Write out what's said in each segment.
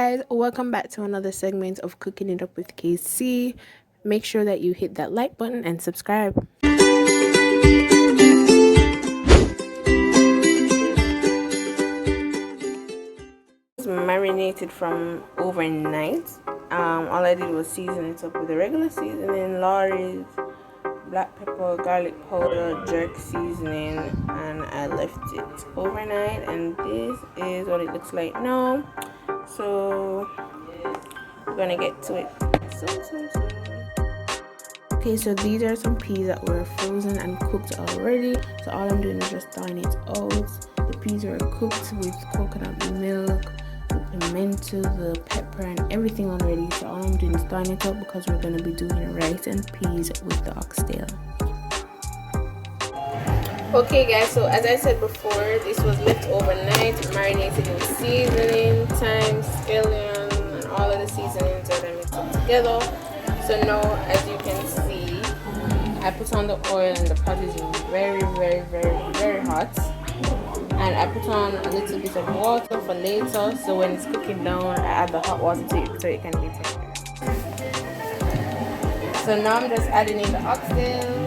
guys, welcome back to another segment of Cooking It Up with KC. Make sure that you hit that like button and subscribe. It's marinated from overnight. All I did was season it up with the regular seasoning, Lorry's, black pepper, garlic powder, jerk seasoning, and I left it overnight, and this is what it looks like now. So we're gonna get to it soon. Okay, so these are some peas that were frozen and cooked already. So all I'm doing is just thawing it out. The peas were cooked with coconut milk, the pimento, the pepper, and everything already. So all I'm doing is thawing it out because we're gonna be doing rice and peas with the oxtail. Okay guys, so as I said before, this was left overnight, marinated in seasoning, thyme, scallion, and all of the seasonings that I mixed up together. So now, as you can see, I put on the oil and the pot is very hot. And I put on a little bit of water for later, so when it's cooking down, I add the hot water to it so it can be tender. So now I'm just adding in the oxtail.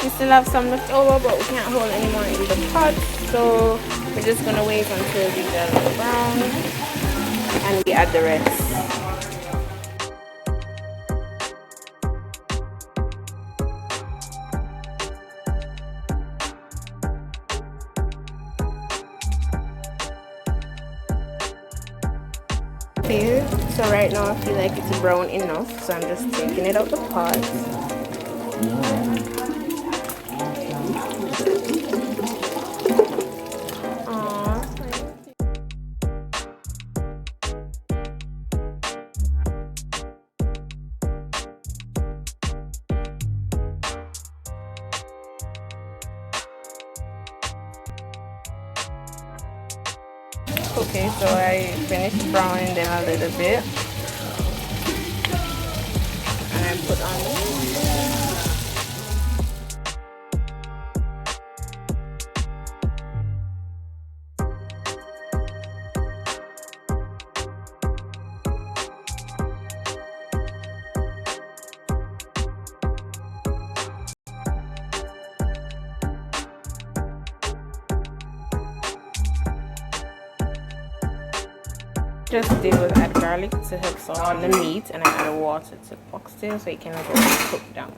We still have some left over, but we can't hold any more in the pot, so we're just gonna wait until these are brown and we add the rest. Okay, so right now I feel like it's brown enough, so I'm just taking it out the pot. Okay, so I finished browning them a little bit, and I put on the just did was add garlic to help soften the meat, and I add water to the oxtail so it can go cook down.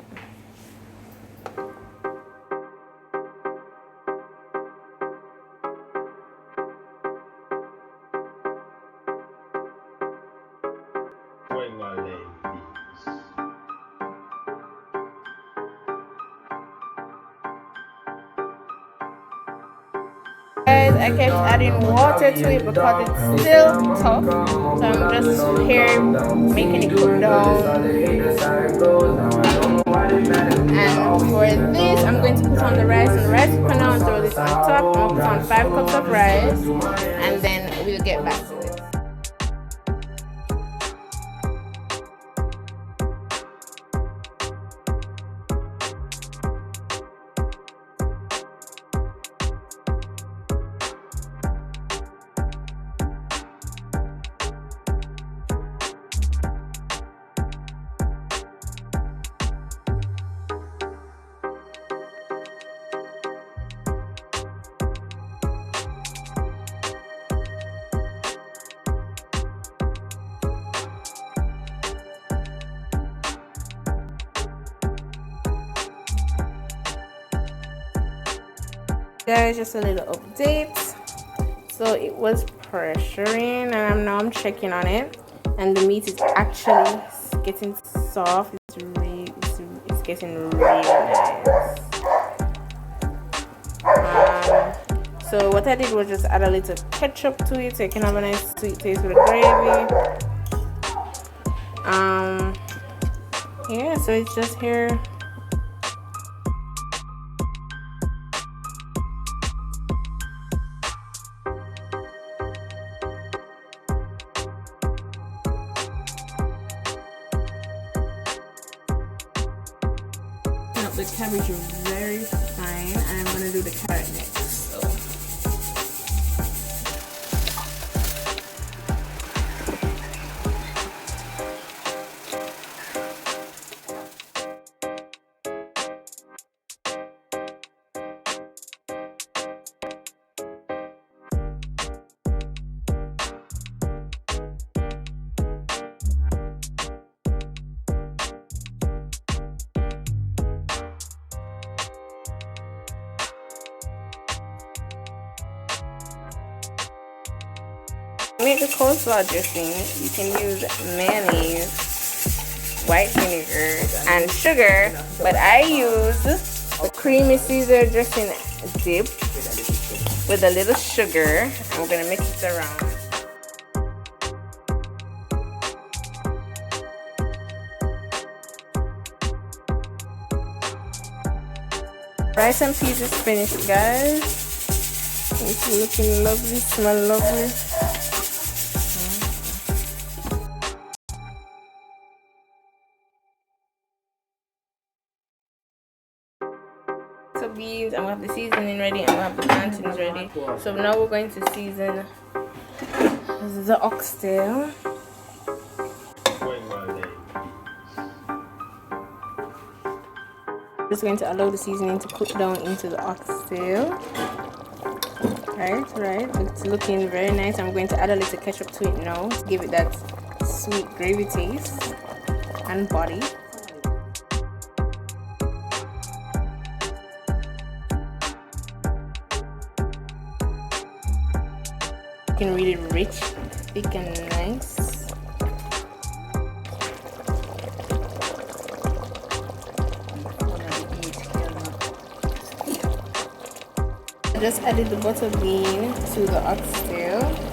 Guys, I kept adding water to it because it's still tough, so I'm just here making it cook down. And for this, I'm going to put on the rice, and the rice will come down and throw this on top. I'm going to put on 5 cups of rice, and then we'll get back to it. Guys, just a little update. So it was pressuring, and now I'm checking on it, and the meat is actually getting soft. It's getting really nice. So what I did was just add a little ketchup to it so you can have a nice sweet taste with the gravy. Yeah, so it's just here. The cabbage very fine, and I'm gonna do the carrot next. So make the coleslaw dressing. You can use mayonnaise, white vinegar, and sugar, but I use the creamy Caesar dressing dip with a little sugar. I'm gonna mix it around. Rice and peas is finished, guys. It's looking lovely, smell lovely. So beans, and we have the seasoning ready, and we have the plantains ready. So now we're going to season the oxtail. Just going to allow the seasoning to cook down into the oxtail. Right, it's looking very nice. I'm going to add a little ketchup to it now to give it that sweet gravy taste and body. Looking really rich, thick and nice. I just added the butter bean to the oxtail.